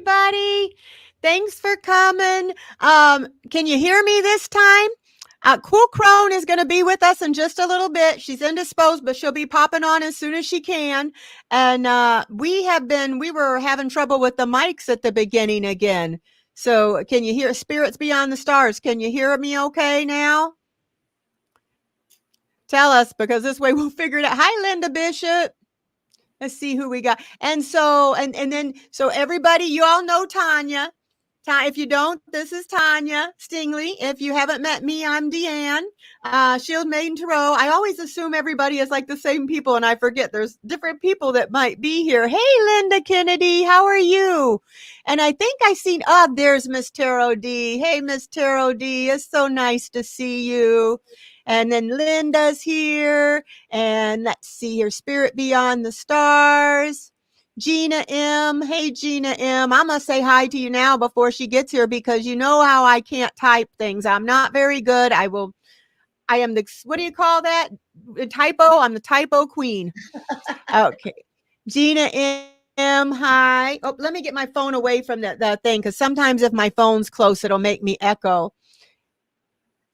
everybody. Thanks for coming. Can you hear me this time? Cool Crone is going to be with us in just a little bit. She's indisposed, but she'll be popping on as soon as she can. And we were having trouble with the mics at the beginning again. So can you hear Spirits Beyond the Stars? Can you hear me okay now? Tell us, because this way we'll figure it out. Hi, Linda Bishop. Let's see who we got. And so, so everybody, you all know Tanya. If you don't, this is Tanya Stingley. If you haven't met me, I'm Deann, Shield Maiden Tarot. I always assume everybody is like the same people, and I forget there's different people that might be here. Hey, Linda Kennedy, how are you? And I think I seen, there's Miss Tarot D. Hey, Miss Tarot D, it's so nice to see you. And then Linda's here. And let's see here, Spirit Beyond the Stars. Gina M. Hey, Gina M. I'm going to say hi to you now before she gets here, because you know how I can't type things. I'm not very good. I am the, what do you call that? The typo? I'm the typo queen. Okay. Gina M. Hi. Oh, let me get my phone away from that thing, because sometimes if my phone's close, it'll make me echo.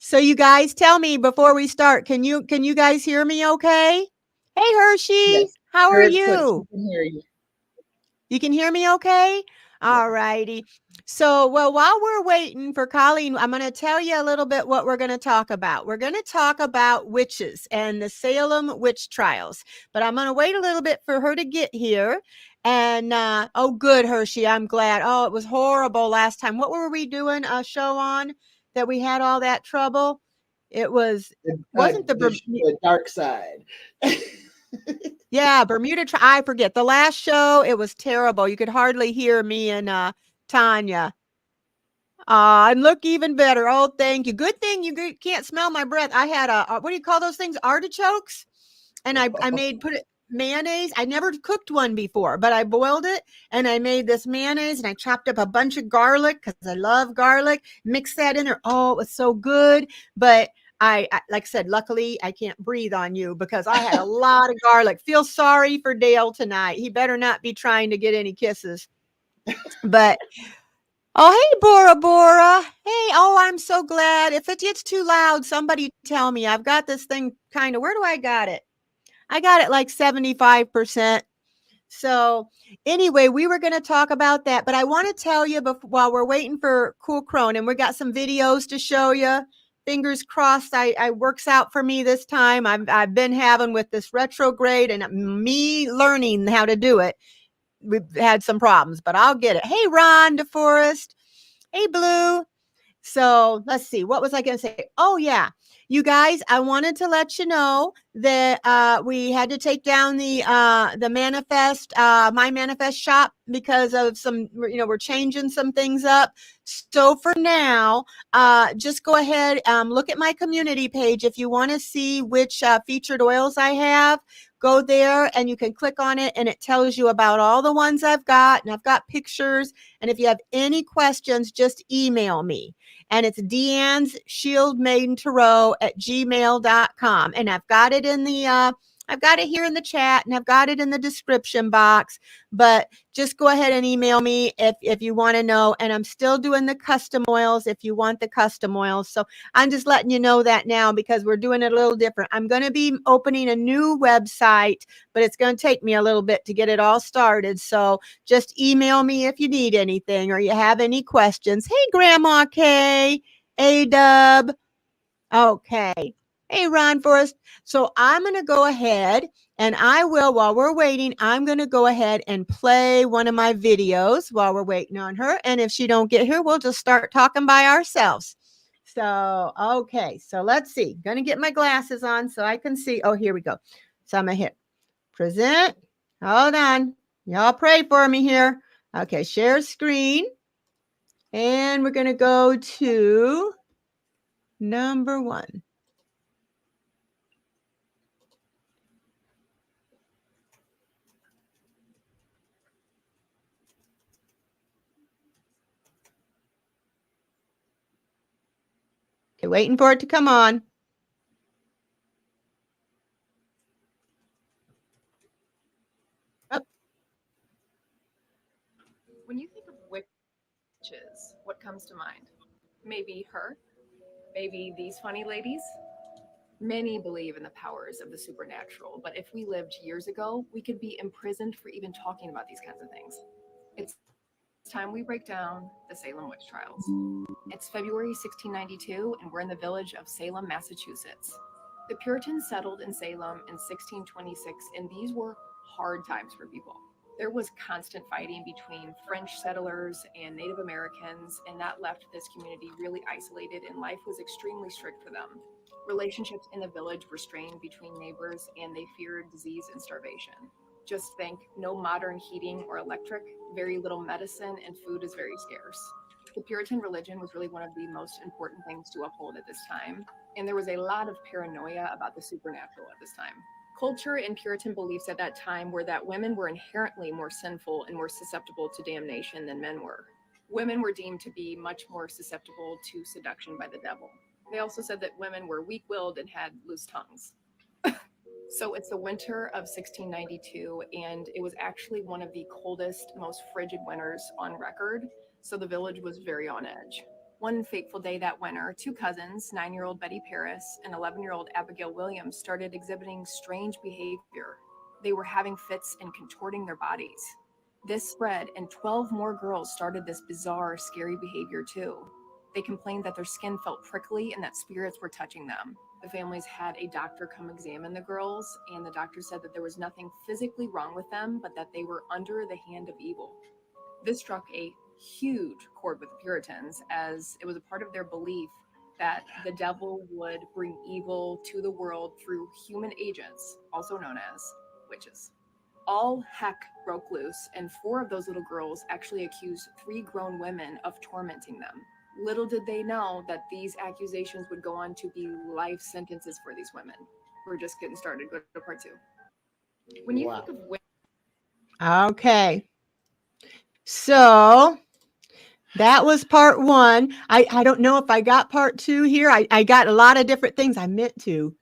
So you guys tell me before we start, can you guys hear me okay? Hey, Hershey. Yes. How are you? I can hear you. You can hear me okay? All righty. So, well, while we're waiting for Colleen, I'm going to tell you a little bit what we're going to talk about. We're going to talk about witches and the Salem witch trials, but I'm going to wait a little bit for her to get here. And, oh, good, Hershey. I'm glad. Oh, it was horrible last time. What were we doing a show on that we had all that trouble? It was, wasn't the dark side. Yeah, Bermuda. I forget the last show. It was terrible. You could hardly hear me and Tanya. And look even better. Oh, thank you. Good thing you can't smell my breath. I had what do you call those things? Artichokes, and I put it mayonnaise. I never cooked one before, but I boiled it and I made this mayonnaise, and I chopped up a bunch of garlic because I love garlic. Mixed that in there. Oh, it was so good, but. I like I said, luckily I can't breathe on you because I had a lot of garlic. Feel sorry for Dale tonight. He better not be trying to get any kisses. But oh, hey, Bora Bora. Hey, oh, I'm so glad. If it gets too loud, somebody tell me. I've got this thing kind of, where do I got it? I got it like 75%. So anyway, we were going to talk about that, but I want to tell you while we're waiting for Cool Crone, and we got some videos to show you. Fingers crossed, I works out for me this time. I've been having with this retrograde and me learning how to do it. We've had some problems, but I'll get it. Hey, Ron DeForest. Hey, Blue. So let's see. What was I going to say? Oh, yeah. You guys, I wanted to let you know that we had to take down the manifest, my manifest shop, because of some, we're changing some things up. So for now, just go ahead, look at my community page. If you want to see which featured oils I have, go there and you can click on it, and it tells you about all the ones I've got, and I've got pictures. And if you have any questions, just email me. And it's Deann's Shield Maiden Tarot at gmail.com. And I've got it in the, I've got it here in the chat, and I've got it in the description box, but just go ahead and email me if you want to know. And I'm still doing the custom oils if you want the custom oils. So I'm just letting you know that now, because we're doing it a little different. I'm going to be opening a new website, but it's going to take me a little bit to get it all started. So just email me if you need anything or you have any questions. Hey, Grandma Kay, A-Dub. Okay. Hey, Ron Forrest. So I'm going to go ahead and I will, while we're waiting, I'm going to go ahead and play one of my videos while we're waiting on her. And if she don't get here, we'll just start talking by ourselves. So, okay. So let's see. Going to get my glasses on so I can see. Oh, here we go. So I'm going to hit present. Hold on. Y'all pray for me here. Okay. Share screen. And we're going to go to number 1. Okay, waiting for it to come on. Oh. When you think of witch, witches, what comes to mind? Maybe her? Maybe these funny ladies? Many believe in the powers of the supernatural, but if we lived years ago, we could be imprisoned for even talking about these kinds of things. It's time we break down the Salem witch trials. It's February 1692, and we're in the village of Salem, Massachusetts. The Puritans settled in Salem in 1626, and these were hard times for people. There was constant fighting between French settlers and Native Americans, and that left this community really isolated, and life was extremely strict for them. Relationships in the village were strained between neighbors, and they feared disease and starvation. Just think, no modern heating or electric, very little medicine, and food is very scarce. The Puritan religion was really one of the most important things to uphold at this time, and there was a lot of paranoia about the supernatural at this time. Culture and Puritan beliefs at that time were that women were inherently more sinful and more susceptible to damnation than men were. Women were deemed to be much more susceptible to seduction by the devil. They also said that women were weak-willed and had loose tongues. So it's the winter of 1692, and it was actually one of the coldest, most frigid winters on record, so the village was very on edge. One fateful day that winter, two cousins, 9-year-old Betty Paris and 11-year-old Abigail Williams, started exhibiting strange behavior. They were having fits and contorting their bodies. This spread, and 12 more girls started this bizarre, scary behavior too. They complained that their skin felt prickly and that spirits were touching them. The families had a doctor come examine the girls, and the doctor said that there was nothing physically wrong with them, but that they were under the hand of evil. This struck a huge chord with the Puritans, as it was a part of their belief that the devil would bring evil to the world through human agents, also known as witches. All heck broke loose, and 4 of those little girls actually accused 3 grown women of tormenting them. Little did they know that these accusations would go on to be life sentences for these women. We're just getting started. Go to part 2. When you think of Okay. So that was part 1. I don't know if I got part 2 here. I got a lot of different things I meant to.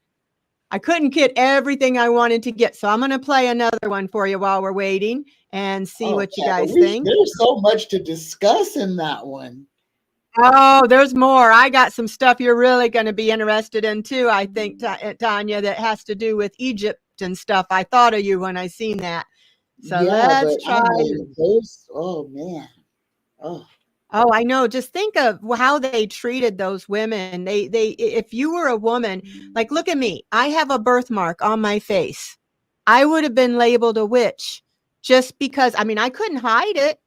I couldn't get everything I wanted to get, so I'm going to play another one for you while we're waiting and see what you guys think. There's so much to discuss in that one. Oh, there's more. I got some stuff you're really going to be interested in too, I think, Tanya, that has to do with Egypt and stuff. I thought of you when I seen that. So let's try. Oh, man. Oh, I know. Just think of how they treated those women. They, if you were a woman, like, look at me. I have a birthmark on my face. I would have been labeled a witch just because, I mean, I couldn't hide it.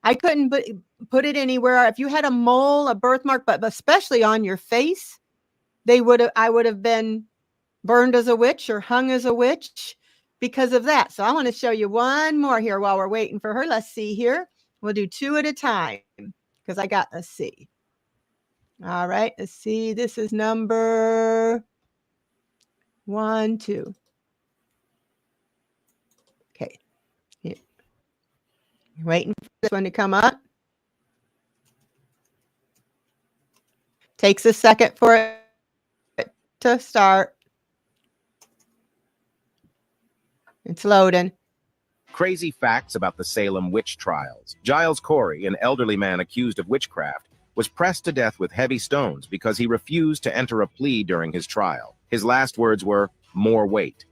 I couldn't put it anywhere. If you had a mole, a birthmark, but especially on your face, I would have been burned as a witch or hung as a witch because of that. So I want to show you one more here while we're waiting for her. Let's see here. We'll do 2 at a time because I got, let's see. All right, let's see. This is number 1, 2. Okay. Here. Waiting for this one to come up. Takes a second for it to start. It's loading. Crazy facts about the Salem witch trials. Giles Corey, an elderly man accused of witchcraft, was pressed to death with heavy stones because he refused to enter a plea during his trial. His last words were, "More weight."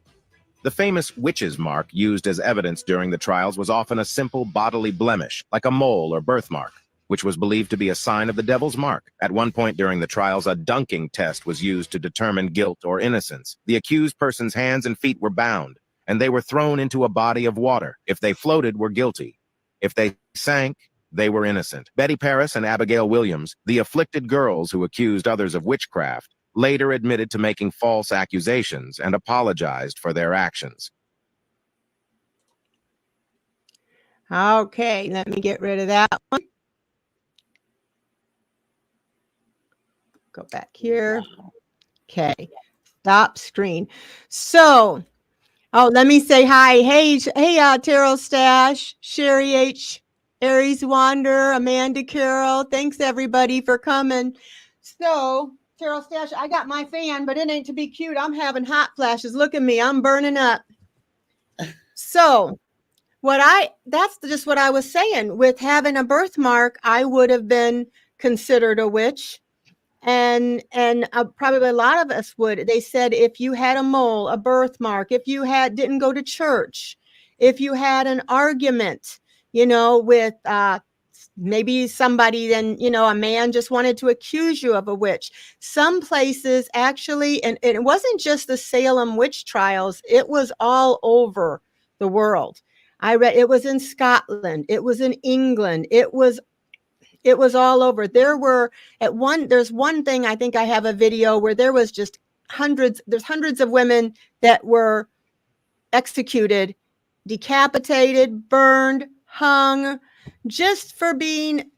The famous witch's mark used as evidence during the trials was often a simple bodily blemish, like a mole or birthmark, which was believed to be a sign of the devil's mark. At one point during the trials, a dunking test was used to determine guilt or innocence. The accused person's hands and feet were bound, and they were thrown into a body of water. If they floated, were guilty. If they sank, they were innocent. Betty Paris and Abigail Williams, the afflicted girls who accused others of witchcraft, later admitted to making false accusations and apologized for their actions. Okay, let me get rid of that one. Go back here. Okay, stop screen. So, let me say hi. Hey, Terrell Stash, Sherry H, Aries Wander, Amanda Carroll. Thanks everybody for coming. So, Terrell Stash, I got my fan, but it ain't to be cute. I'm having hot flashes. Look at me. I'm burning up. So, that's just what I was saying. With having a birthmark, I would have been considered a witch. And probably a lot of us would. They said if you had a mole, a birthmark, if you didn't go to church, if you had an argument, with maybe somebody, then a man just wanted to accuse you of a witch. Some places actually, and it wasn't just the Salem witch trials, it was all over the world. I read it was in Scotland, it was in England, it was all over. There's one thing, I think I have a video where there was just there's hundreds of women that were executed, decapitated, burned, hung, just for being,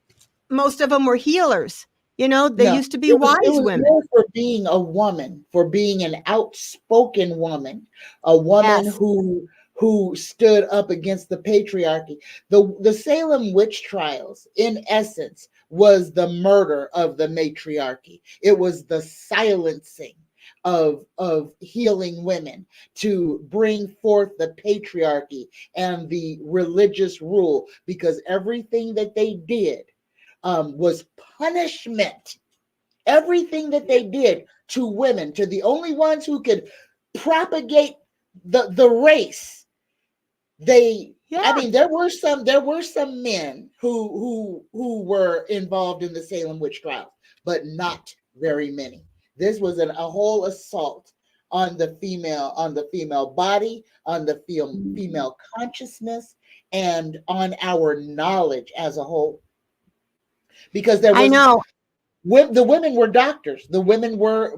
most of them were healers. They No, used to be it wise was women. more for being a woman, for being an outspoken woman, a woman Yes. who stood up against the patriarchy. The Salem witch trials, in essence, was the murder of the matriarchy. It was the silencing of healing women to bring forth the patriarchy and the religious rule, because everything that they did was punishment. Everything that they did to women, to the only ones who could propagate the race, I mean, there were some men who were involved in the Salem witch trials, but not very many. This was a whole assault on the female body, on the female consciousness, and on our knowledge as a whole. Because the women were doctors. The women were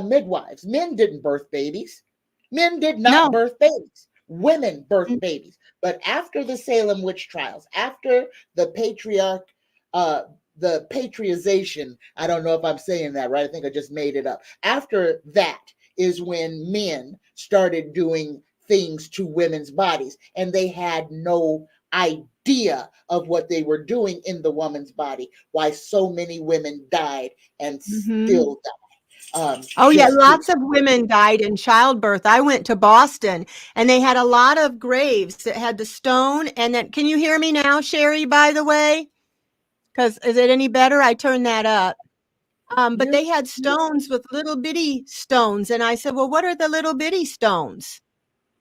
midwives. Men didn't birth babies. Men did not birth babies. Women birthed babies. But after the Salem witch trials, after the the patriarchization, I don't know if I'm saying that right. I think I just made it up. After that is when men started doing things to women's bodies, and they had no idea of what they were doing in the woman's body, why so many women died and still die. Lots of women died in childbirth. I went to Boston, and they had a lot of graves that had the stone. And then, can you hear me now, Sherry, by the way? Because is it any better? I turned that up. But they had stones with little bitty stones. And I said, well, what are the little bitty stones?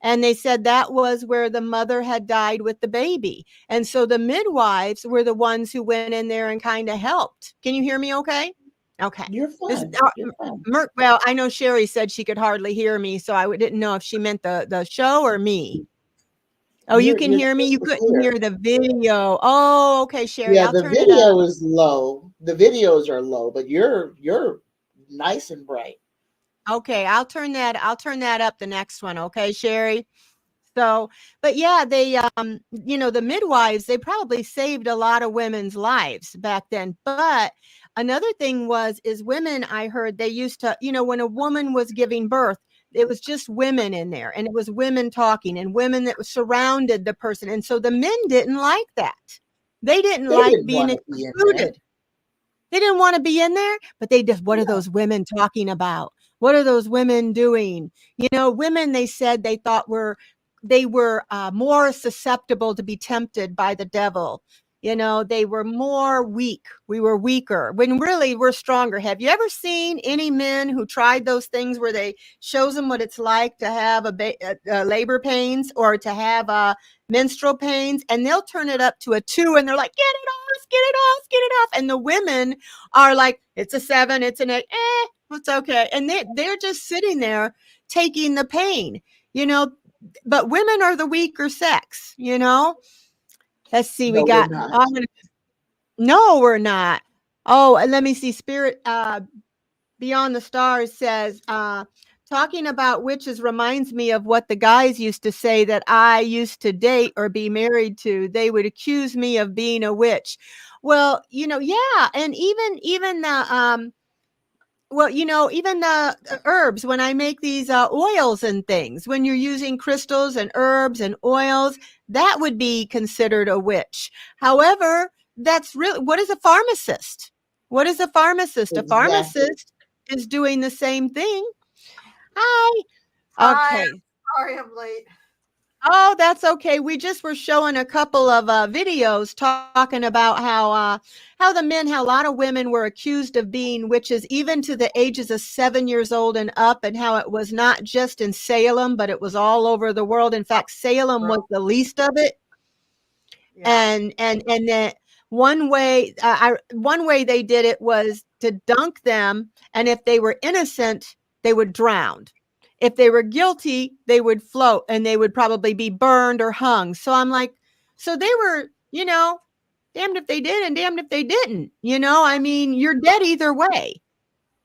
And they said that was where the mother had died with the baby. And so the midwives were the ones who went in there and kind of helped. Can you hear me okay? Okay. You're fine. You're fine. Well, I know Sherry said she could hardly hear me, so I didn't know if she meant the show or me. Oh, you can hear me? You couldn't hear the video. Oh, okay, Sherry. Yeah, I'll the turn it up. video is low. The videos are low, but you're nice and bright. Okay, I'll turn that up the next one, okay, Sherry? So, but yeah, they, the midwives, they probably saved a lot of women's lives back then. But another thing is women, I heard they used to, when a woman was giving birth, it was just women in there, and it was women talking and women that surrounded the person. And so the men didn't like that. They didn't like being excluded. They didn't want to be in there, but they just, what are those women talking about? What are those women doing? Women, they said they thought they were more susceptible to be tempted by the devil. They were more weak. We were weaker when really we're stronger. Have you ever seen any men who tried those things where they shows them what it's like to have labor pains or to have menstrual pains, and they'll turn it up to a 2 and they're like, get it off, get it off, get it off. And the women are like, it's a 7, it's an 8, it's okay. And they're just sitting there taking the pain, but women are the weaker sex, Let's see. No, we got, no, we're not. Oh, and let me see. Spirit, Beyond the Stars says, talking about witches reminds me of what the guys used to say that I used to date or be married to. They would accuse me of being a witch. Well, yeah. And even the, even the herbs, when I make these oils and things, when you're using crystals and herbs and oils, that would be considered a witch. However, that's really, what is a pharmacist? What is a pharmacist? Exactly. A pharmacist is doing the same thing. Hi. Okay. Sorry, I'm late. Oh, that's okay. We just were showing a couple of videos talking about how the men, how a lot of women were accused of being witches, even to the ages of 7 years old and up, and how it was not just in Salem, but it was all over the world. In fact, Salem was the least of it. Yeah. And that one way they did it was to dunk them, and if they were innocent, they would drown. If they were guilty, they would float, and they would probably be burned or hung. So I'm like, so they were, damned if they did and damned if they didn't. I mean, you're dead either way.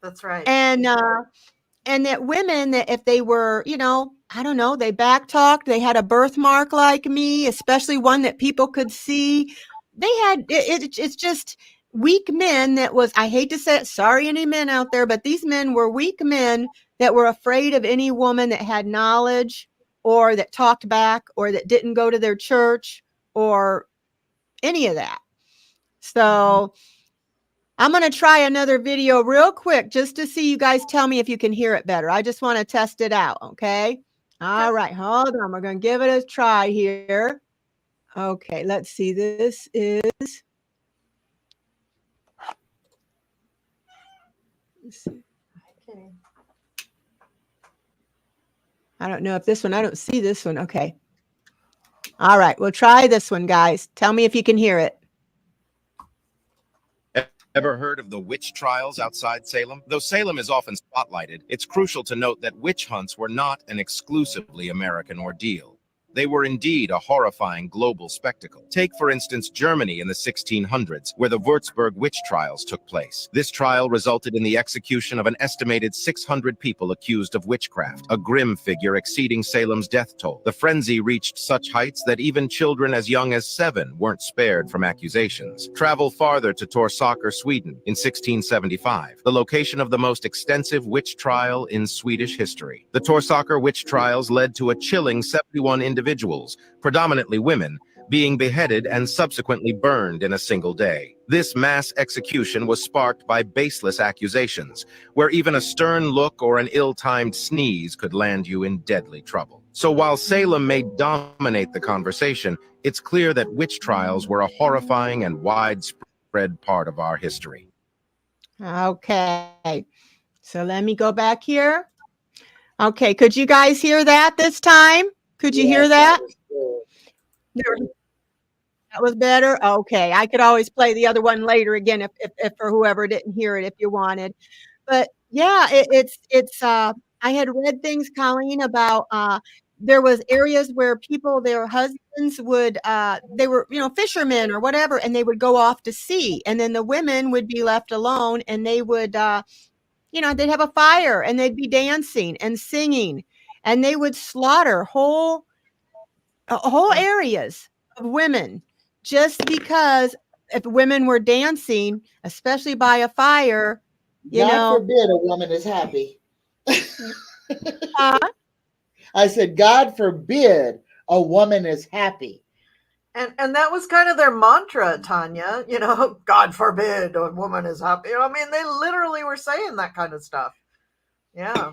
That's right. And that women, that if they were, I don't know, they backtalked, they had a birthmark like me, especially one that people could see. They had it's just weak men that was, I hate to say it, sorry any men out there, but these men were weak men that were afraid of any woman that had knowledge or that talked back or that didn't go to their church or any of that. So I'm going to try another video real quick just to see you guys tell me if you can hear it better. I just want to test it out. Okay. All right. Hold on. We're going to give it a try here. Okay. Let's see. This is. Let's see. Okay. I don't know if this one, I don't see this one. Okay. All right. We'll try this one, guys. Tell me if you can hear it. Ever heard of the witch trials outside Salem? Though Salem is often spotlighted, it's crucial to note that witch hunts were not an exclusively American ordeal. They were indeed a horrifying global spectacle. Take, for instance, Germany in the 1600s, where the Würzburg witch trials took place. This trial resulted in the execution of an estimated 600 people accused of witchcraft, a grim figure exceeding Salem's death toll. The frenzy reached such heights that even children as young as 7 weren't spared from accusations. Travel farther to Torsåker, Sweden, in 1675, the location of the most extensive witch trial in Swedish history. The Torsåker witch trials led to a chilling 71 individuals, predominantly women, being beheaded and subsequently burned in a single day. This mass execution was sparked by baseless accusations, where even a stern look or an ill-timed sneeze could land you in deadly trouble. So while Salem may dominate the conversation, it's clear that witch trials were a horrifying and widespread part of our history. Okay. So let me go back here. Okay. Could you guys hear that this time? Could you hear that? That was better. Okay. I could always play the other one later again if for whoever didn't hear it if you wanted. But yeah, I had read things, Colleen, about there was areas where people, their husbands would they were, fishermen or whatever, and they would go off to sea, and then the women would be left alone, and they would they'd have a fire and they'd be dancing and singing, and they would slaughter whole areas of women just because if women were dancing, especially by a fire, God forbid a woman is happy. uh, I said, God forbid a woman is happy. And that was kind of their mantra, Tanya, God forbid a woman is happy. I mean, they literally were saying that kind of stuff. Yeah.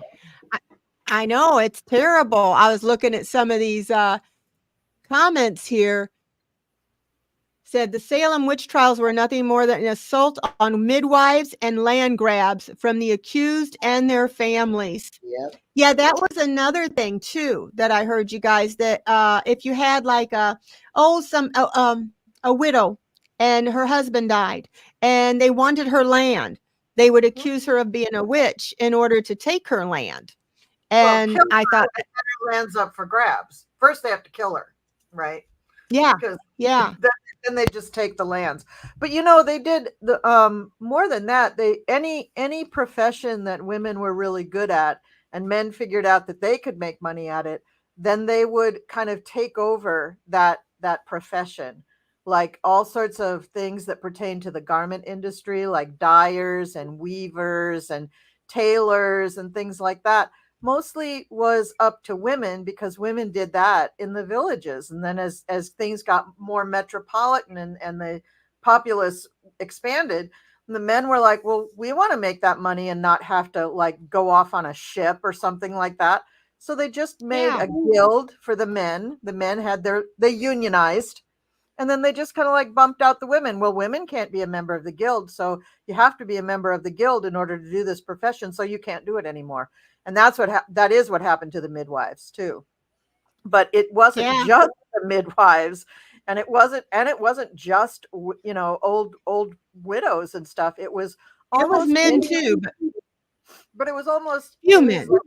I know, it's terrible. I was looking at some of these comments here. Said the Salem witch trials were nothing more than an assault on midwives and land grabs from the accused and their families. Yep. Yeah, that was another thing too that I heard you guys, that if you had like a widow and her husband died and they wanted her land, they would accuse her of being a witch in order to take her land. And well, I thought her land's up for grabs. First they have to kill her, right? Yeah. Because yeah. Then they just take the lands. But they did the more than that. They any profession that women were really good at and men figured out that they could make money at it, then they would kind of take over that profession. Like all sorts of things that pertain to the garment industry, like dyers and weavers and tailors and things like that, mostly was up to women because women did that in the villages. And then as things got more metropolitan and the populace expanded, the men were like, well, we want to make that money and not have to like go off on a ship or something like that. So they just made Yeah. a guild for the men. The men had they unionized, and then they just kind of like bumped out the women. Well, women can't be a member of the guild, so you have to be a member of the guild in order to do this profession, so you can't do it anymore. And that is what happened to the midwives too. But it wasn't Yeah. just the midwives, and it wasn't just old widows and stuff. It was It was almost men too, but but it was almost few it was men. like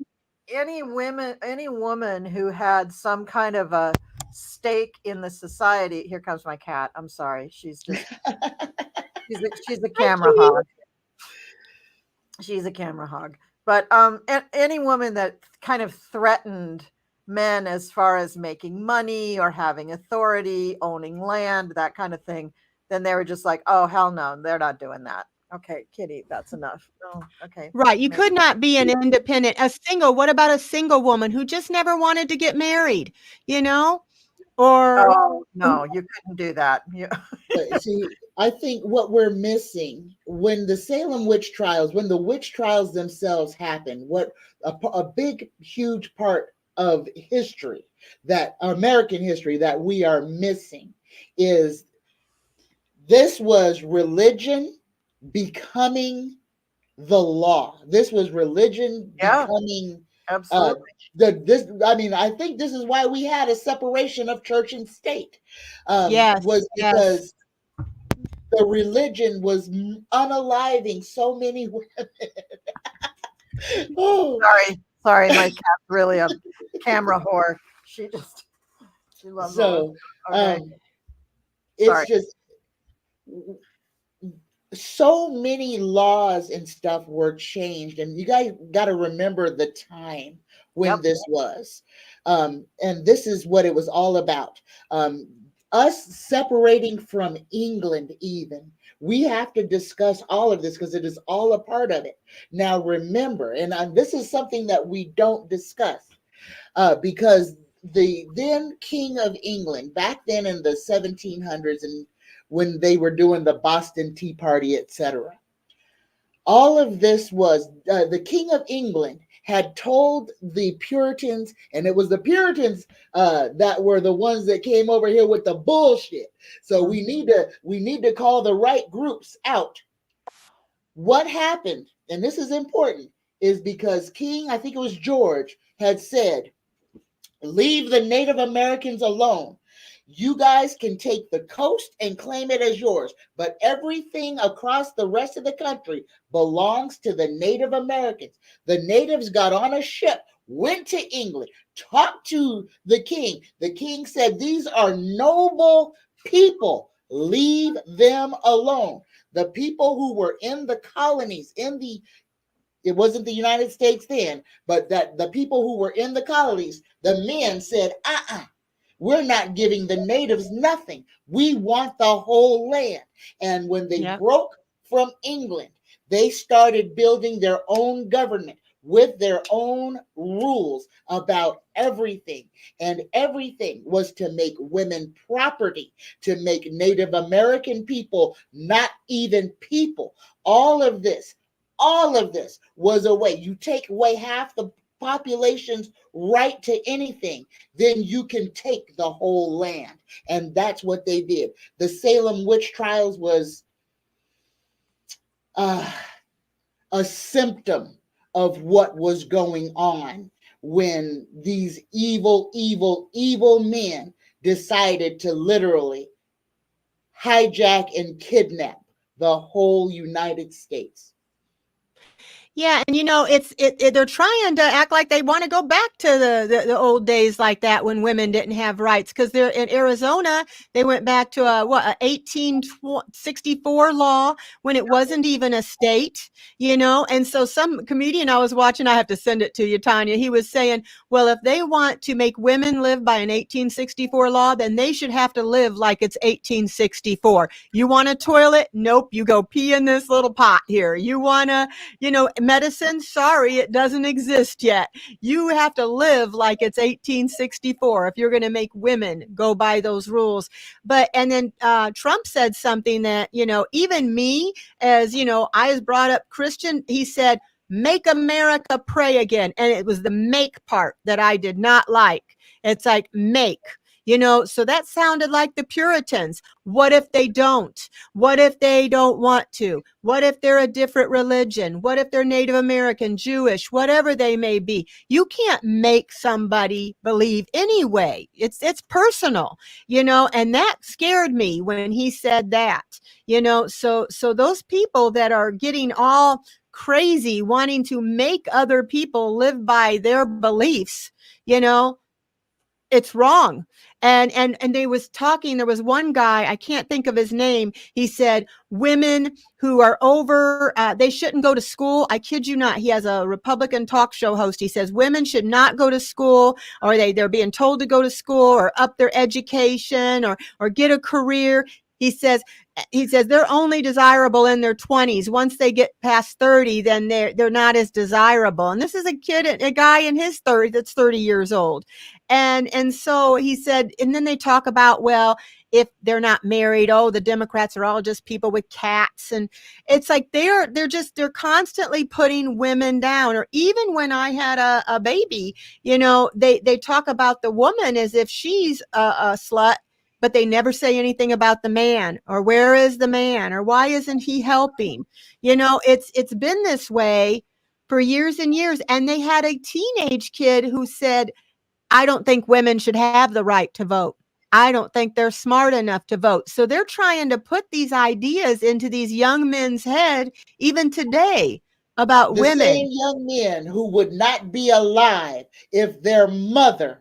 any woman who had some kind of a stake in the society. Here comes my cat. I'm sorry. She's a camera hog. She's a camera hog. But any woman that kind of threatened men as far as making money or having authority, owning land, that kind of thing, then they were just like, oh hell no, they're not doing that. Okay, Kitty, that's enough. Oh, okay. Right. You Maybe. could not be an independent, a single. What about a single woman who just never wanted to get married, you know? Or Oh no, you couldn't do that. But see, I think what we're missing when the Salem witch trials, when the witch trials themselves happened, what a big, huge part of history, that American history, that we are missing is this was religion becoming the law. This was religion Yeah, becoming absolutely. I think this is why we had a separation of church and state. yes, Was yes. because the religion was unaliving so many women. Oh, Sorry, my cat's really a camera whore. She loves all so this. Okay, it's sorry. just so many laws and stuff were changed, and you guys got to remember the time when Yep. this was, and this is what it was all about. Us separating from England, even we have to discuss all of this because it is all a part of it. Now, remember, and this is something that we don't discuss because the then King of England, back then in the 1700s, and when they were doing the Boston Tea Party, etc., all of this was the King of England had told the Puritans, and it was the Puritans that were the ones that came over here with the bullshit. So we need to call the right groups out. What happened, and this is important, is because King, I think it was George, had said, leave the Native Americans alone. You guys can take the coast and claim it as yours, but everything across the rest of the country belongs to the Native Americans. The natives got on a ship, went to England, talked to the king. The king said, these are noble people. Leave them alone. The people who were in the colonies, it wasn't the United States then, but that the people who were in the colonies, the men said, we're not giving the natives nothing. We want the whole land. And when they Yep. broke from England, they started building their own government with their own rules about everything. And everything was to make women property, to make Native American people not even people. All of this was away. You take away half the population's right to anything, then you can take the whole land. And that's what they did. The Salem witch trials was a symptom of what was going on when these evil men decided to literally hijack and kidnap the whole United States. Yeah, and they're trying to act like they want to go back to the old days like that when women didn't have rights because they're in Arizona. They went back to a 1864 law when it wasn't even a state, And so some comedian I was watching, I have to send it to you, Tanya. He was saying, well, if they want to make women live by an 1864 law, then they should have to live like it's 1864. You want a toilet? Nope. You go pee in this little pot here. You want to, medicine, sorry, it doesn't exist yet. You have to live like it's 1864 if you're going to make women go by those rules. And then Trump said something that, even me, as I was brought up Christian, he said, Make America Pray Again. And it was the make part that I did not like. It's like make. So that sounded like the Puritans. What if they don't? What if they don't want to? What if they're a different religion? What if they're Native American, Jewish, whatever they may be? You can't make somebody believe anyway. It's personal, and that scared me when he said that, so those people that are getting all crazy wanting to make other people live by their beliefs, it's wrong. And they was talking, there was one guy, I can't think of his name. He said women who are over, they shouldn't go to school. I kid you not. He has a Republican talk show host. He says women should not go to school, or they're being told to go to school or up their education or get a career. He says they're only desirable in their 20s. Once they get past 30, then they're not as desirable. And this is a guy in his 30s that's 30 years old. And so he said, and then they talk about, well, if they're not married, the Democrats are all just people with cats. And it's like they're constantly putting women down. Or even when I had a baby, they talk about the woman as if she's a slut, but they never say anything about the man, or where is the man, or why isn't he helping? It's been this way for years and years. And they had a teenage kid who said, I don't think women should have the right to vote. I don't think they're smart enough to vote. So they're trying to put these ideas into these young men's head, even today, about The women. same young men who would not be alive if their mother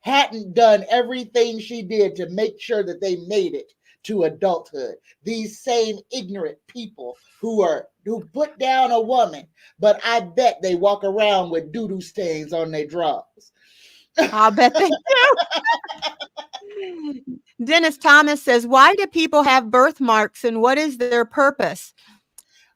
hadn't done everything she did to make sure that they made it to adulthood. These same ignorant people who put down a woman, but I bet they walk around with doo-doo stains on their drawers. I'll bet they do. Dennis Thomas says, why do people have birthmarks and what is their purpose?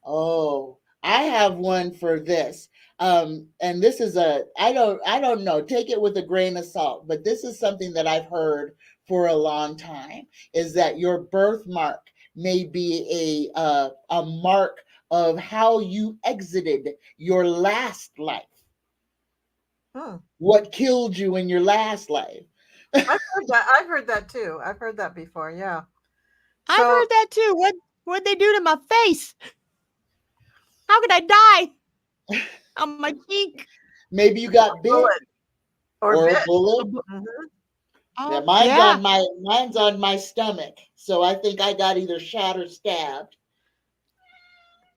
Oh, I have one for this. And this is I don't know, take it with a grain of salt, but this is something that I've heard for a long time, is that your birthmark may be a mark of how you exited your last life. What killed you in your last life. I've heard that too. I've heard that before. Yeah. I've heard that too. What'd they do to my face? How could I die? On my cheek. Maybe you got bit or a bullet. Mm-hmm. Yeah, mine's on my stomach. So I think I got either shot or stabbed.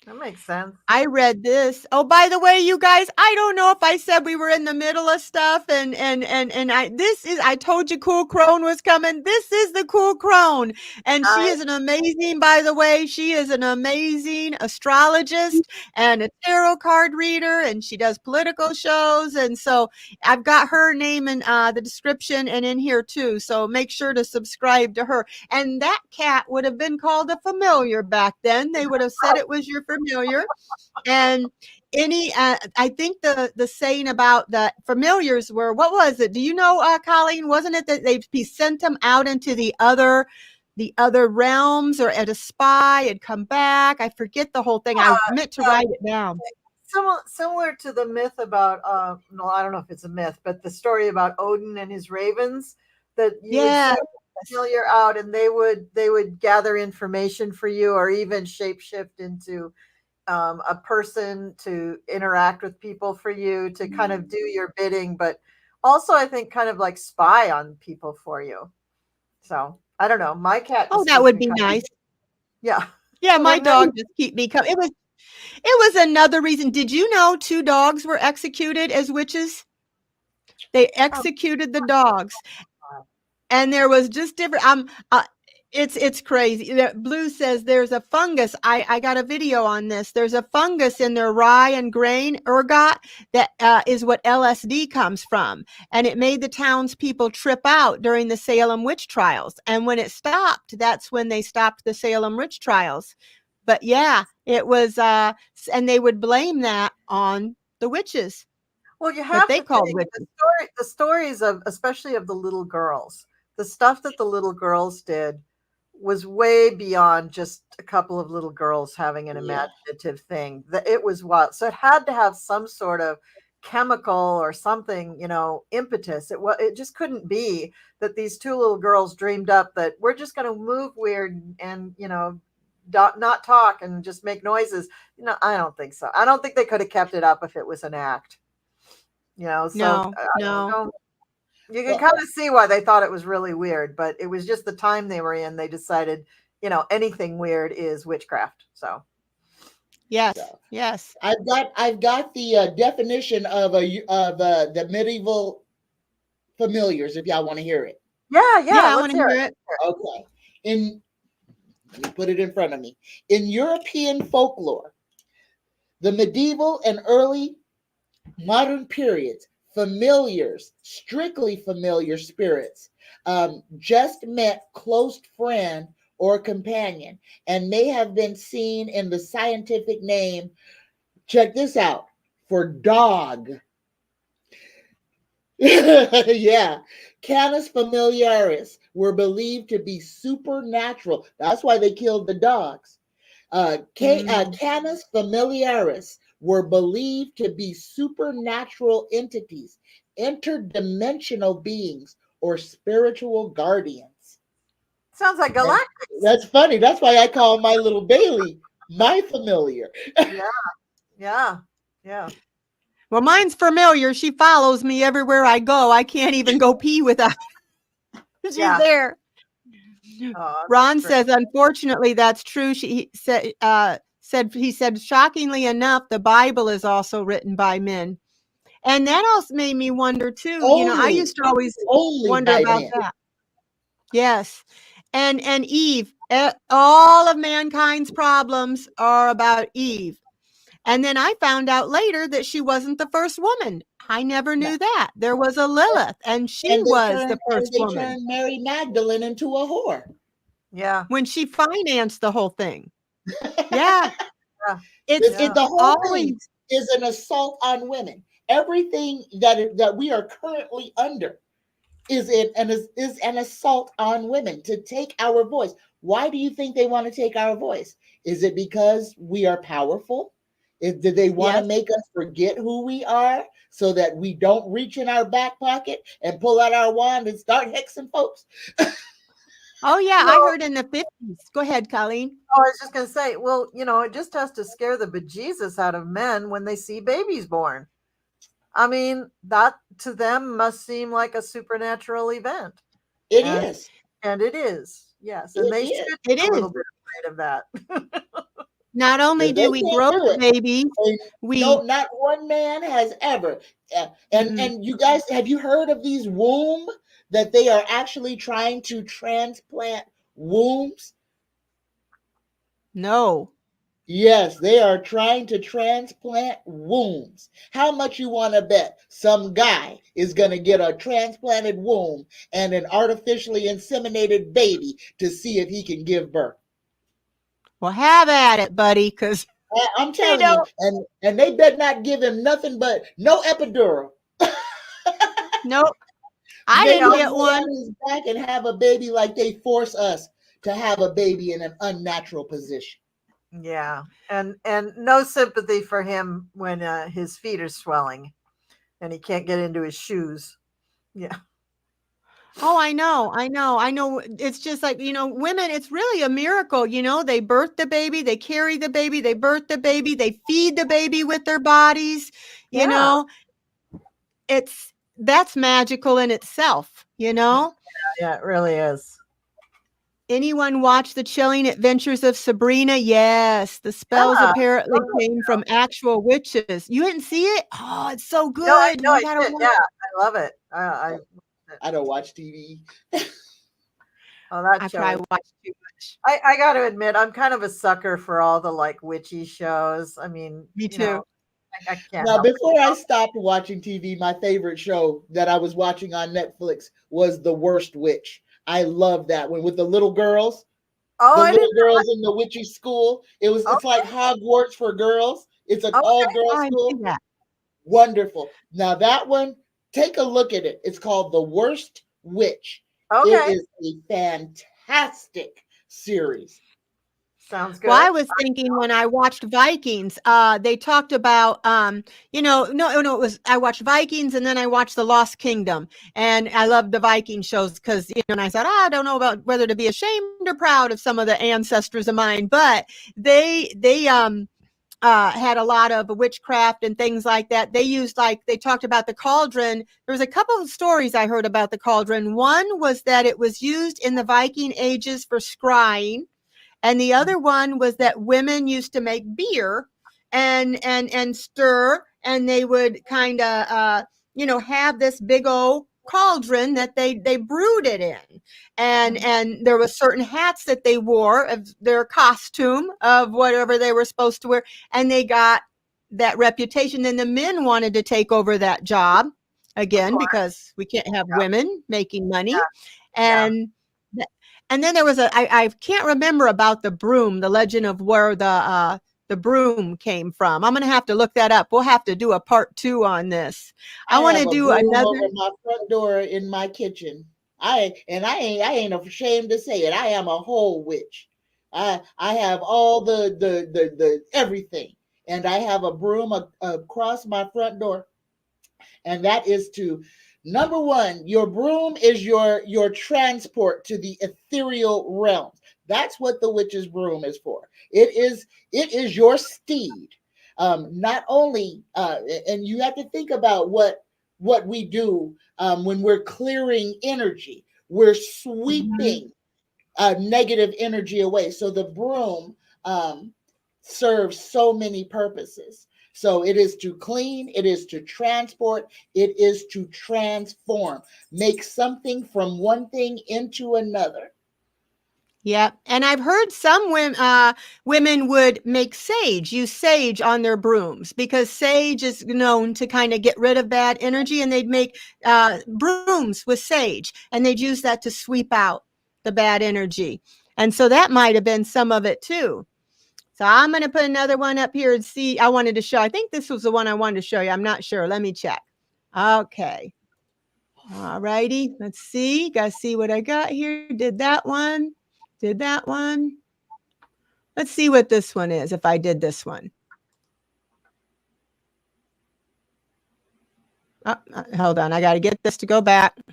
That makes sense. I read this. Oh, by the way, you guys, I don't know if I said we were in the middle of stuff and I told you Cool Crone was coming. This is the Cool Crone. And she is an amazing, by the way, she is an amazing astrologist and a tarot card reader, and she does political shows. And so I've got her name in the description and in here too. So make sure to subscribe to her. And that cat would have been called a familiar back then. They would have said it was your familiar. And I think the saying about the familiars were, what was it? Do you know, Colleen? Wasn't it that they sent them out into the other realms, or at a spy and come back? I forget the whole thing. I meant to write it down. Similar to the myth about no, I don't know if it's a myth, but the story about Odin and his ravens, that you would send a familiar out and they would gather information for you, or even shapeshift into a person to interact with people for you, to kind of do your bidding, but also I think kind of like spy on people for you. So I don't know. My cat. Oh, that would be nice. Yeah. Yeah, my dog just keep me coming. It was another reason. Did you know 2 dogs were executed as witches? They executed the dogs, and there was just different. It's crazy. Blue says there's a fungus. I got a video on this. There's a fungus in their rye and grain ergot that is what LSD comes from. And it made the townspeople trip out during the Salem witch trials. And when it stopped, that's when they stopped the Salem witch trials. But yeah, it was, and they would blame that on the witches. Well, you have they called witches. The stories of, especially of the little girls, the stuff that the little girls did was way beyond just a couple of little girls having an Yeah. imaginative thing. That it was wild. So it had to have some sort of chemical or something, impetus. It just couldn't be that these two little girls dreamed up that we're just going to move weird and not talk and just make noises. I don't think so. I don't think they could have kept it up if it was an act. So No, I no. don't- you can Well, kind of see why they thought it was really weird, but it was just the time they were in. They decided, anything weird is witchcraft. So Yes, So, yes. I've got the definition of the medieval familiars. If y'all want to hear it, yeah, I let's want to hear hear it. it. okay. Let me put it in front of me. In European folklore, the medieval and early modern periods, familiars, strictly familiar spirits, just meant close friend or companion, and may have been seen in the scientific name. Check this out, for dog. Yeah. Canis familiaris were believed to be supernatural. That's why they killed the dogs. Canis familiaris were believed to be supernatural entities, interdimensional beings, or spiritual guardians. Sounds like And Galactic. that's funny. That's why I call my little Bailey my familiar. Yeah. Well, mine's familiar. She follows me everywhere I go. I can't even go pee without she's Yeah. there. Oh, Ron that's great. says, unfortunately, that's true. He said, shockingly enough, the Bible is also written by men. And that also made me wonder too. I used to always only wonder by about men. that. Yes. And Eve, all of mankind's problems are about Eve. And then I found out later that she wasn't the first woman. I never knew that. There was a Lilith, and she was the first woman turned Mary Magdalene into a whore. Yeah. when she financed the whole thing. Yeah. Yeah. It's The whole thing always is an assault on women. Everything that we are currently under is an assault on women to take our voice. Why do you think they want to take our voice? Is it because we are powerful? Do they want to Yes. make us forget who we are so that we don't reach in our back pocket and pull out our wand and start hexing folks? Oh, yeah, I Well, heard in the 50s. Go ahead, Colleen. I was just going to say, well, it just has to scare the bejesus out of men when they see babies born. I mean, that to them must seem like a supernatural event. It And- is. And it is. Yes. And It they is. should It be a little is. bit afraid of that. Not only If they do we can't grow do the it, babies, no, not one man has ever. And you guys, have you heard of these womb that they are actually trying to transplant wombs? no. Yes, they are trying to transplant wombs. How much you want to bet some guy is going to get a transplanted womb and an artificially inseminated baby to see if he can give birth? Well, have at it, buddy, because I'm telling you, and they better not give him nothing but no epidural. nope. I Maybe didn't he'll get lay one. on his back and have a baby like they force us to have a baby in an unnatural position. Yeah. And no sympathy for him when his feet are swelling and he can't get into his shoes. Yeah. Oh, I know. It's just like, women, it's really a miracle. They birth the baby, they carry the baby, they birth the baby, they feed the baby with their bodies. Yeah. That's magical in itself. Yeah, it really is. Anyone watch The Chilling Adventures of Sabrina? Yes, the spells Yeah. apparently came from actual witches. You didn't see it? Oh, it's so good. No, I You gotta did. watch Yeah, it. I love it. I don't watch TV. That I show. probably watched too much. I got to admit, I'm kind of a sucker for all the like witchy shows. I mean, Me too. I can't. Now, help it. before I stopped watching TV, my favorite show that I was watching on Netflix was The Worst Witch. I love that one with the little girls. Oh, The I little didn't. girls in the witchy school. It's like Hogwarts for girls. It's an Okay. all-girls I school. see that. Wonderful. Now that one, take a look at it. It's called The Worst Witch. Okay. It is a fantastic series. Sounds good. Well, I was thinking when I watched Vikings, they talked about, no, it was, I watched Vikings and then I watched The Lost Kingdom. And I loved the Viking shows because, and I thought, I don't know about whether to be ashamed or proud of some of the ancestors of mine, but they had a lot of witchcraft and things like that. They used, like, they talked about the cauldron. There was a couple of stories I heard about the cauldron. One was that it was used in the Viking ages for scrying. And the other one was that women used to make beer and stir, and they would kind of have this big old cauldron that they brewed it in, and there was certain hats that they wore of their costume of whatever they were supposed to wear, and they got that reputation. Then the men wanted to take over that job again because we can't have women making money, and and then there was I can't remember about the broom, the legend of where the broom came from. I'm going to have to look that up. We'll have to do a part 2 on this. I want to have a do broom another. over my front door in my kitchen. I ain't ashamed to say it. I am a whole witch. I have all the everything, and I have a broom across my front door, and that is to, number one, your broom is your transport to the ethereal realms. That's what the witch's broom is for. It is your steed. Not only, and you have to think about what we do when we're clearing energy. We're sweeping negative energy away. So the broom serves so many purposes. So it is to clean, it is to transport, it is to transform, make something from one thing into another. Yeah, and I've heard some women would make sage, use sage on their brooms, because sage is known to kind of get rid of bad energy, and they'd make brooms with sage, and they'd use that to sweep out the bad energy. And so that might have been some of it too. So I'm going to put another one up here and see. I wanted to show, I think this was the one I wanted to show you. I'm not sure. Let me check. Okay. All righty. Let's see. Got to see what I got here. Did that one. Did that one. Let's see what this one is, if I did this one. Hold on. I got to get this to go back. I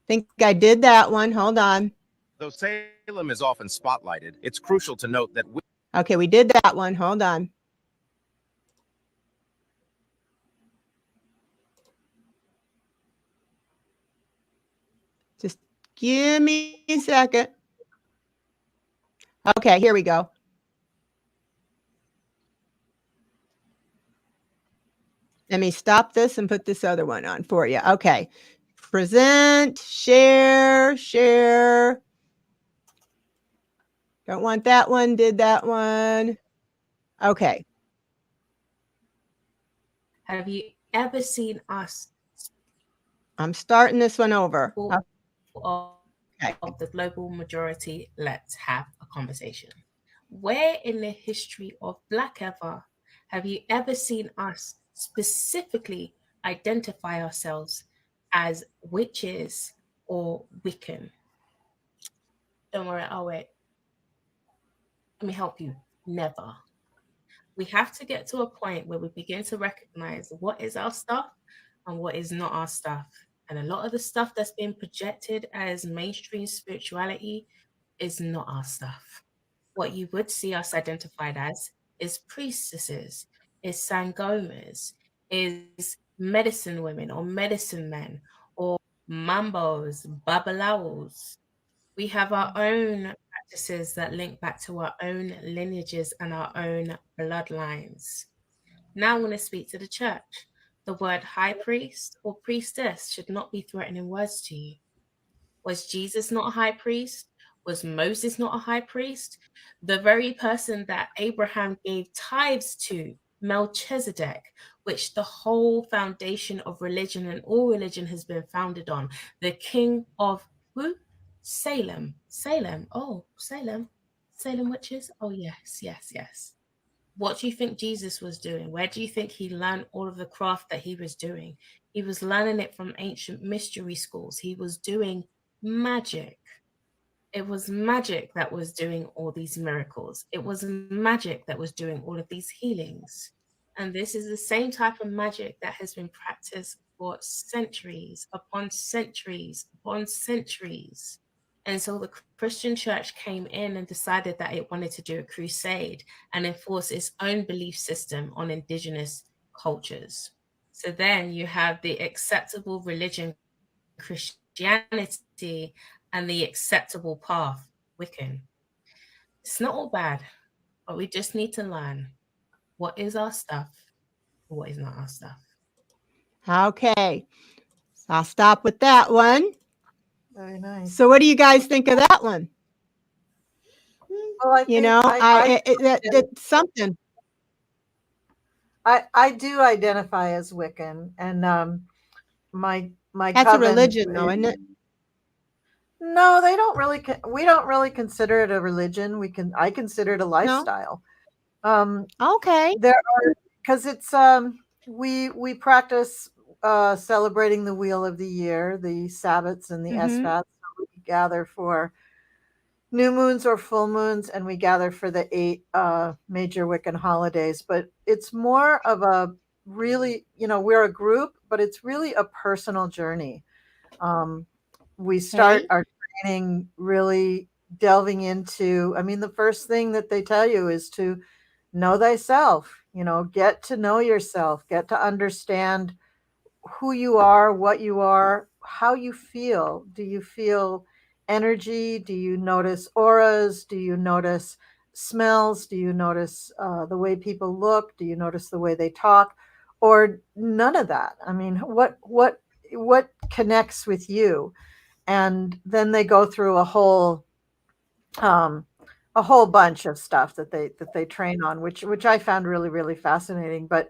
think I did that one. Hold on. Though Salem is often spotlighted, it's crucial to note that Okay, we did that one. Hold on. Just give me a second. Okay, here we go. Let me stop this and put this other one on for you. Okay. Present, share. Don't want that one, did that one. Okay. Have you ever seen us? I'm starting this one over. Okay. Of the global majority, let's have a conversation. Where in the history of Black Ever have you ever seen us specifically identify ourselves as witches or Wiccan? Don't worry, I'll wait. Let me help you. Never. We have to get to a point where we begin to recognize what is our stuff and what is not our stuff. And a lot of the stuff that's being projected as mainstream spirituality is not our stuff. What you would see us identified as is priestesses, is sangomas, is medicine women or medicine men, or mambos, babalawos. We have our own practices that link back to our own lineages and our own bloodlines. Now I want to speak to the church. The word high priest or priestess should not be threatening words to you. Was Jesus not a high priest? Was Moses not a high priest? The very person that Abraham gave tithes to, Melchizedek, which the whole foundation of religion and all religion has been founded on, the king of who? Salem. Oh, Salem witches. Oh, yes. What do you think Jesus was doing? Where do you think he learned all of the craft that he was doing? He was learning it from ancient mystery schools. He was doing magic. It was magic that was doing all these miracles. It was magic that was doing all of these healings. And this is the same type of magic that has been practiced for centuries upon centuries upon centuries. And so the Christian church came in and decided that it wanted to do a crusade and enforce its own belief system on indigenous cultures. So then you have the acceptable religion, Christianity, and the acceptable path, Wiccan. It's not all bad, but we just need to learn what is our stuff and what is not our stuff. Okay. I'll stop with that one. Very nice. So what do you guys think of that one? Well, I You think know, it's something. I do identify as Wiccan, and my That's a coven religion, though, isn't it? No, they don't really. We don't really consider it a religion. I consider it a No. lifestyle. Okay. There are, because it's we practice celebrating the wheel of the year, the Sabbats and the Mm-hmm. Esbats. We gather for new moons or full moons, and we gather for the 8 major Wiccan holidays. But it's more of a really, we're a group, but it's really a personal journey. We start Okay. our training really delving into, I mean, the first thing that they tell you is to know thyself, get to know yourself, get to understand who you are, what you are, how you feel. Do you feel energy? Do you notice auras? Do you notice smells? Do you notice the way people look? Do you notice the way they talk? Or none of that? I mean, what connects with you? And then they go through a whole bunch of stuff that they train on, which I found really, really fascinating. But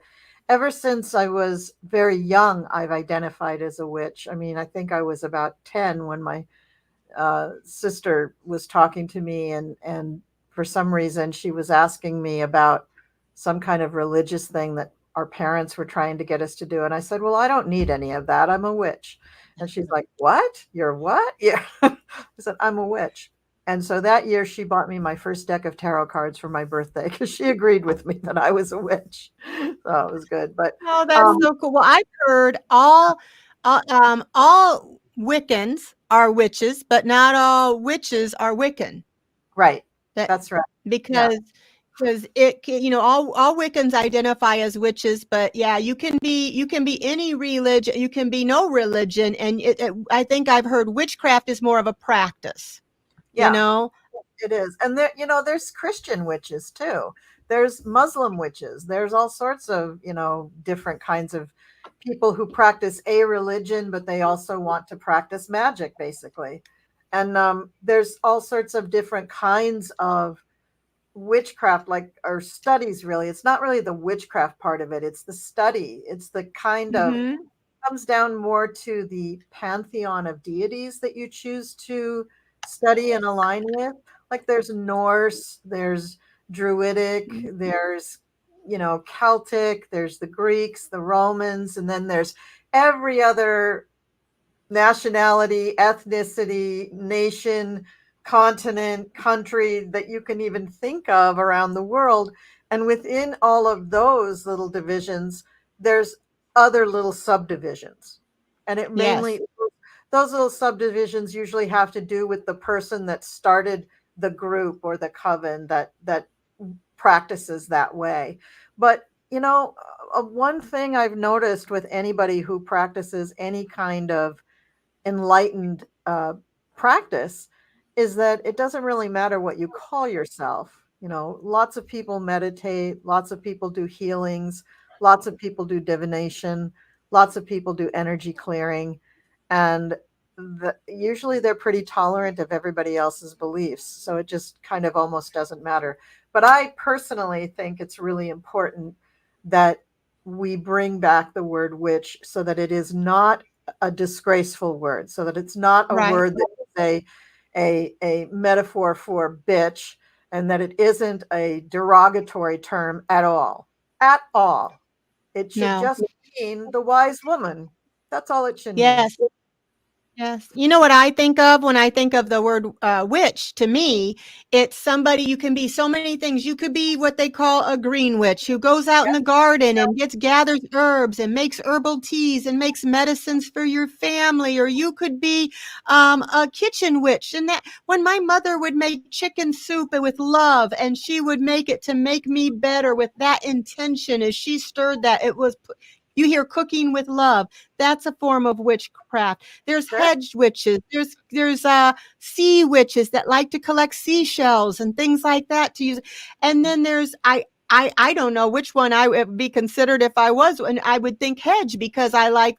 ever since I was very young, I've identified as a witch. I mean, I think I was about 10 when my sister was talking to me, and for some reason she was asking me about some kind of religious thing that our parents were trying to get us to do. And I said, well, I don't need any of that. I'm a witch. And she's like, what? You're what? Yeah. I said, I'm a witch. And so that year she bought me my first deck of tarot cards for my birthday because she agreed with me that I was a witch. So it was good. But Oh, that's so cool. Well, I've heard all Wiccans are witches, but not all witches are Wiccan. right. That That's right. because it all Wiccans identify as witches, but yeah, you can be any religion, you can be no religion, and I think I've heard witchcraft is more of a practice. Yeah. You know, it is. And there's Christian witches too. There's Muslim witches. There's all sorts of, different kinds of people who practice a religion, but they also want to practice magic, basically. And there's all sorts of different kinds of witchcraft, or studies, really. It's not really the witchcraft part of it. It's the study. It's the kind of, comes down more to the pantheon of deities that you choose to study and align with. Like there's Norse, there's Druidic, there's Celtic, there's the Greeks, the Romans, and then there's every other nationality, ethnicity, nation, continent, country that you can even think of around the world. And within all of those little divisions, there's other little subdivisions. And it mainly, those little subdivisions usually have to do with the person that started the group or the coven that practices that way. But one thing I've noticed with anybody who practices any kind of enlightened practice is that it doesn't really matter what you call yourself. Lots of people meditate, lots of people do healings, lots of people do divination, lots of people do energy clearing, and usually they're pretty tolerant of everybody else's beliefs. So it just kind of almost doesn't matter. But I personally think it's really important that we bring back the word witch so that it is not a disgraceful word, so that it's not a word that is a metaphor for bitch, and that it isn't a derogatory term at all. At all. It should just mean the wise woman. That's all it should mean. Yes. Yes. You know what I think of when I think of the word witch? To me, it's somebody, you can be so many things. You could be what they call a green witch who goes out in the garden and gathers herbs and makes herbal teas and makes medicines for your family. Or you could be a kitchen witch. And that when my mother would make chicken soup with love, and she would make it to make me better with that intention as she stirred that, it was, you hear cooking with love. That's a form of witchcraft. There's Sure. hedge witches. There's sea witches that like to collect seashells and things like that to use. And then there's I don't know which one I would be considered if I was, and I would think hedge, because I like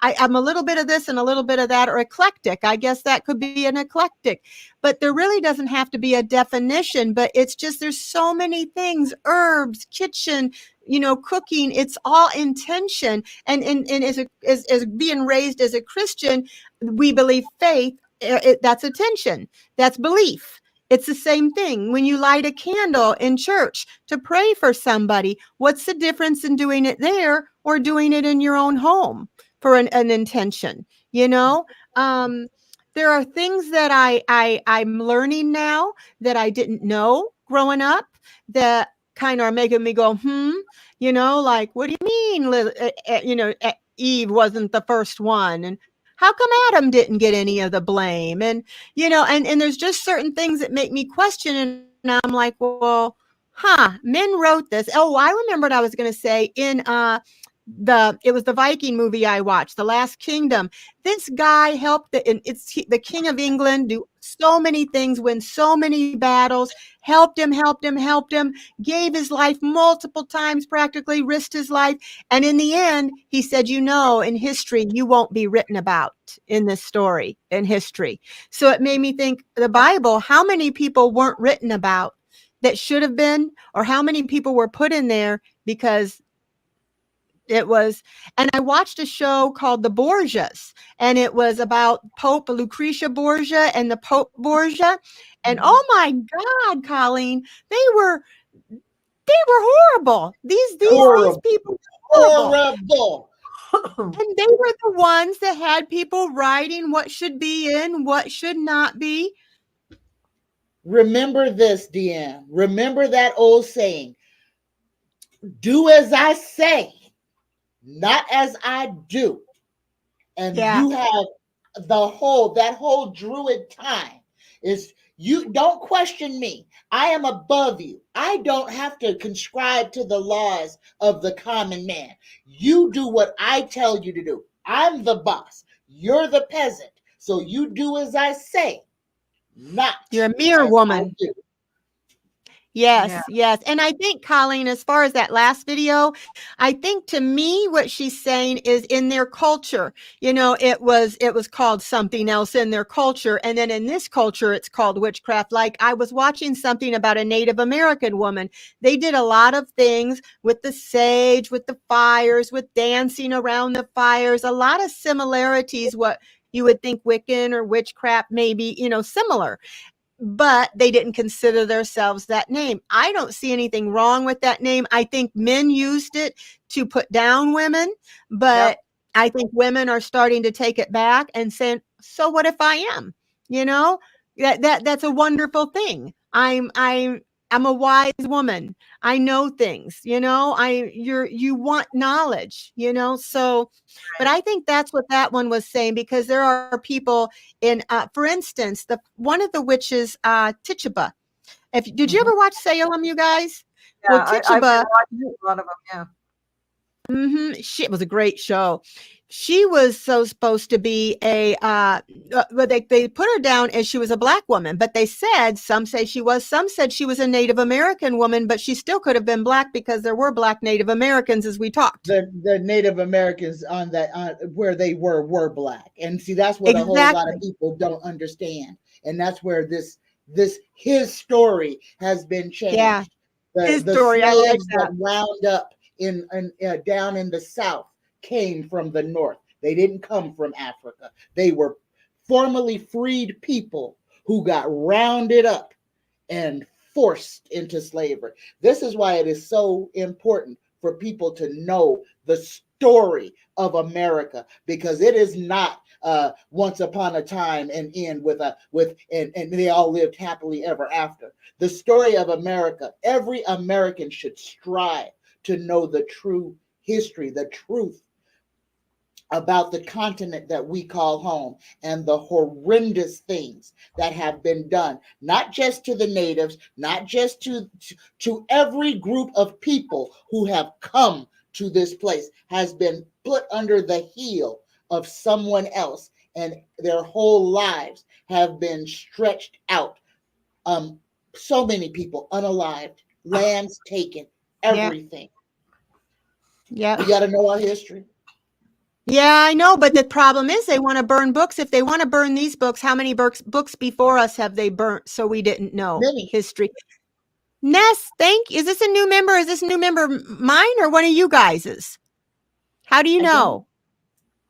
I'm a little bit of this and a little bit of that, or eclectic. I guess that could be an eclectic, but there really doesn't have to be a definition. But it's just, there's so many things: herbs, kitchen, cooking. It's all intention. And as being raised as a Christian, we believe faith. That's attention. That's belief. It's the same thing when you light a candle in church to pray for somebody. What's the difference in doing it there or doing it in your own home for an intention? There are things that I'm learning now that I didn't know growing up that kind of are making me go, like, what do you mean? Eve wasn't the first one, and how come Adam didn't get any of the blame? And and there's just certain things that make me question, and I'm like, well, men wrote this. Oh, I remembered I was going to say in it was the Viking movie I watched, The Last Kingdom. This guy helped the King of England do so many things, win so many battles, helped him, gave his life multiple times, practically risked his life. And in the end, he said, in history, you won't be written about in this story in history. So it made me think, the Bible, how many people weren't written about that should have been, or how many people were put in there because it was. And I watched a show called The Borgias, and it was about Pope Lucretia Borgia and the Pope Borgia. And oh my God, Colleen, they were horrible. These people were horrible. And they were the ones that had people writing what should be in, what should not be. Remember this, Deann. Remember that old saying, do as I say, not as I do. And you have that whole druid time is, you don't question me. I am above you. I don't have to conscribe to the laws of the common man. You do what I tell you to do. I'm the boss. You're the peasant. So you do as I say, not you're a mere woman. Yes. And I think, Colleen, as far as that last video, I think to me what she's saying is, in their culture, it was called something else in their culture. And then in this culture, it's called witchcraft. Like, I was watching something about a Native American woman. They did a lot of things with the sage, with the fires, with dancing around the fires, a lot of similarities, what you would think Wiccan or witchcraft, maybe, similar. But they didn't consider themselves that name. I don't see anything wrong with that name. I think men used it to put down women, but I think women are starting to take it back and saying, so what if I am? That's a wonderful thing. I'm a wise woman. I know things, you want knowledge, so, but I think that's what that one was saying, because there are people in, for instance, one of the witches, Tituba. Did you ever watch Salem, you guys? Yeah, Well, Tituba, I've watched a lot of them. Yeah. It was a great show. She was so supposed to be they put her down as she was a Black woman, but some say she was, some said she was a Native American woman, but she still could have been Black, because there were Black Native Americans, as we talked. The Native Americans on where they were Black. And see, that's what a whole lot of people don't understand. And that's where his story has been changed. Yeah. His story, I like that. Wound up down in the South came from the North. They didn't come from Africa. They were formerly freed people who got rounded up and forced into slavery. This is why it is so important for people to know the story of America, because it is not once upon a time and end and they all lived happily ever after. The story of America, every American should strive to know the true history, the truth about the continent that we call home and the horrendous things that have been done, not just to the natives, not just to every group of people who have come to this place, has been put under the heel of someone else, and their whole lives have been stretched out. So many people unalived, lands taken, everything. Yeah. We got to know our history. Yeah, I know, but the problem is they want to burn books. If they want to burn these books, how many books before us have they burnt so we didn't know Many. history? Ness, is this a new member? Is this a new member mine or one of you guys's? How do you know?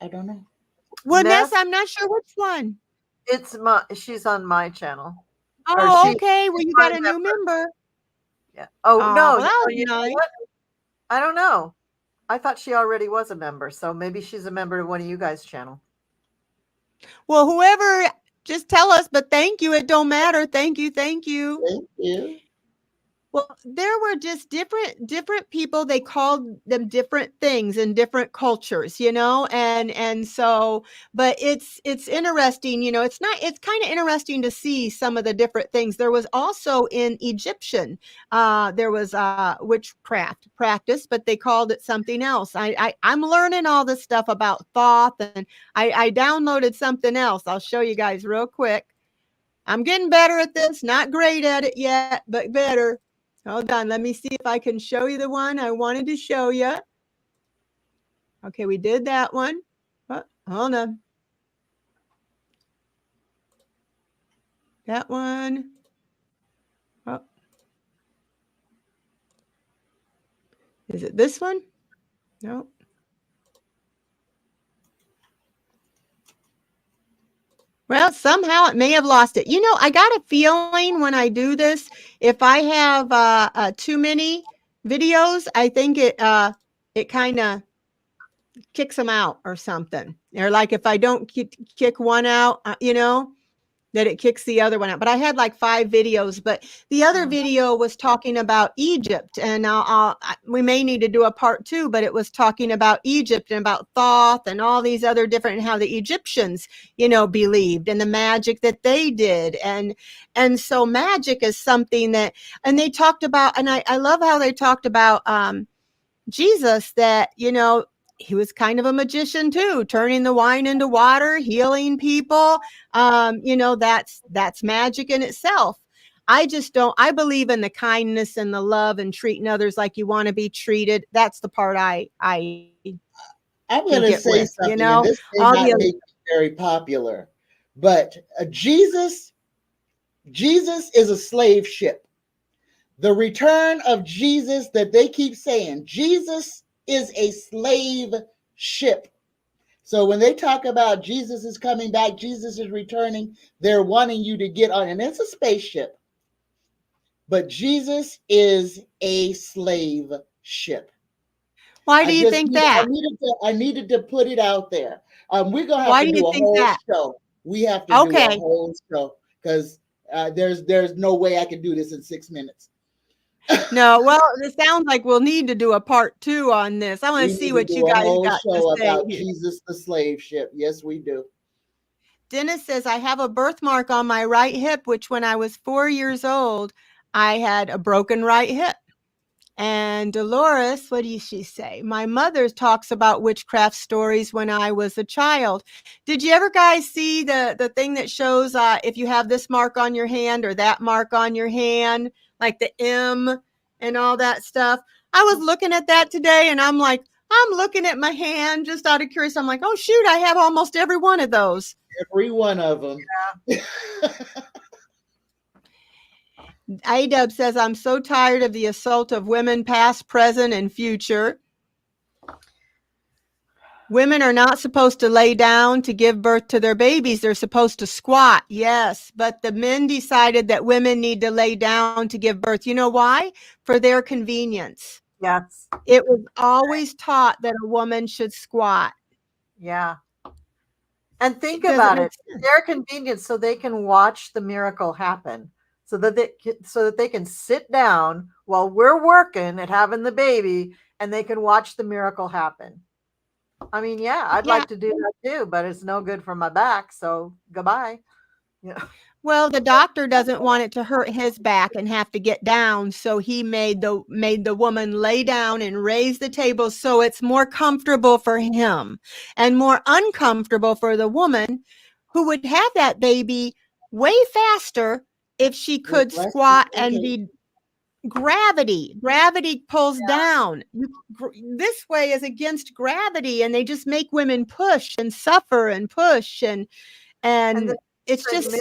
I don't know. Well, Ness, Ness? I'm not sure which one. She's on my channel. Oh, okay. Well, you got a new member. Yeah. Oh, Oh, no. well, that was you know nice. what? I don't know. I thought she already was a member, so maybe she's a member of one of you guys' channel. Well, whoever, just tell us, but thank you. It don't matter. Thank you. Thank you. Thank you. Well, there were just different people. They called them different things in different cultures, and so, but it's interesting, it's kind of interesting to see some of the different things. There was also in Egyptian, there was witchcraft practice, but they called it something else. I'm learning all this stuff about Thoth, and I downloaded something else. I'll show you guys real quick. I'm getting better at this, not great at it yet, but better. Hold on. Let me see if I can show you the one I wanted to show you. Okay, we did that one. Oh, hold on. That one. Oh. Is it this one? No. Well, somehow it may have lost it. I got a feeling when I do this, if I have too many videos, I think it kind of kicks them out or something. Or like if I don't kick one out, that it kicks the other one out. But I had like 5 videos, but the other video was talking about Egypt, and we may need to do a part 2, but it was talking about Egypt and about Thoth and all these other different, how the Egyptians, believed, and the magic that they did. And so magic is something that, and they talked about, and I love how they talked about Jesus, that, he was kind of a magician too, turning the wine into water, healing people. That's magic in itself. I believe in the kindness and the love and treating others like you want to be treated. That's the part I'm going to say something, and this may not make it very popular, but Jesus is a slave ship. The return of Jesus that they keep saying, Jesus is a slave ship. So when they talk about Jesus is coming back, Jesus is returning, they're wanting you to get on, and it's a spaceship. But Jesus is a slave ship. Why do you think that? I needed to put it out there. We're going to have to do a whole show. We have to do a whole show because there's no way I can do this in 6 minutes. No, well, it sounds like we'll need to do a part 2 on this. I want to see what you guys got to say about Jesus the slave ship. Yes, we do. Dennis says, I have a birthmark on my right hip, which when I was 4 years old, I had a broken right hip. And Dolores, what does she say? My mother talks about witchcraft stories when I was a child. Did you ever guys see the thing that shows if you have this mark on your hand or that mark on your hand, like the M and all that stuff? I was looking at that today and I'm like, I'm looking at my hand just out of curiosity. I'm like, oh, shoot, I have almost every one of those. Every one of them. Yeah. Adub says, I'm so tired of the assault of women, past, present, and future. Women are not supposed to lay down to give birth to their babies. They're supposed to squat. Yes, but the men decided that women need to lay down to give birth. You know why? For their convenience. Yes. It was always taught that a woman should squat. Yeah. And think Does it about make it. sense? Their convenience so they can watch the miracle happen. So that they can sit down while we're working at having the baby and they can watch the miracle happen. I mean, yeah, I'd Yeah. like to do that too, but it's no good for my back, so goodbye. Yeah. Well, the doctor doesn't want it to hurt his back and have to get down, so he made the woman lay down and raise the table so it's more comfortable for him and more uncomfortable for the woman who would have that baby way faster if she With could less squat and complications. be gravity pulls down. This way is against gravity, and they just make women push and suffer and push And and it's the just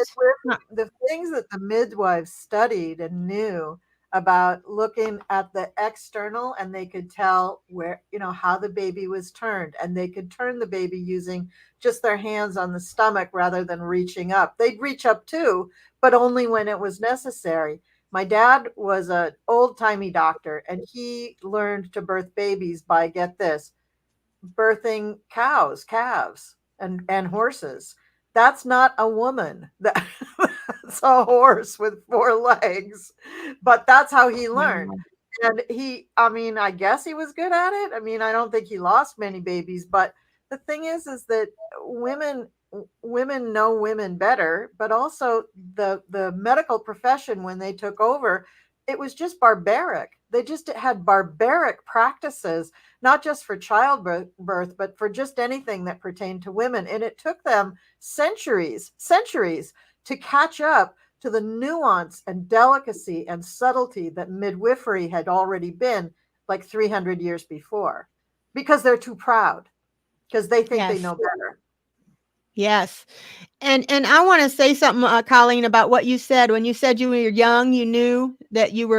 not. the things that the midwives studied and knew about looking at the external, and they could tell where, how the baby was turned, and they could turn the baby using just their hands on the stomach rather than reaching up. They'd reach up too, but only when it was necessary. My dad was an old-timey doctor, and he learned to birth babies by, get this, birthing calves, and horses. That's not a woman. That's a horse with four legs. But that's how he learned. Wow. And I mean, I guess he was good at it. I mean, I don't think he lost many babies, but the thing is that women women know women better, but also the medical profession, when they took over, it was just barbaric. They just had barbaric practices, not just for childbirth, but for just anything that pertained to women. And it took them centuries to catch up to the nuance and delicacy and subtlety that midwifery had already been like 300 years before, because they're too proud, because they think they Yes. know better. Yes. And I want to say something, Colleen, about what you said. When you said you were young, you knew that you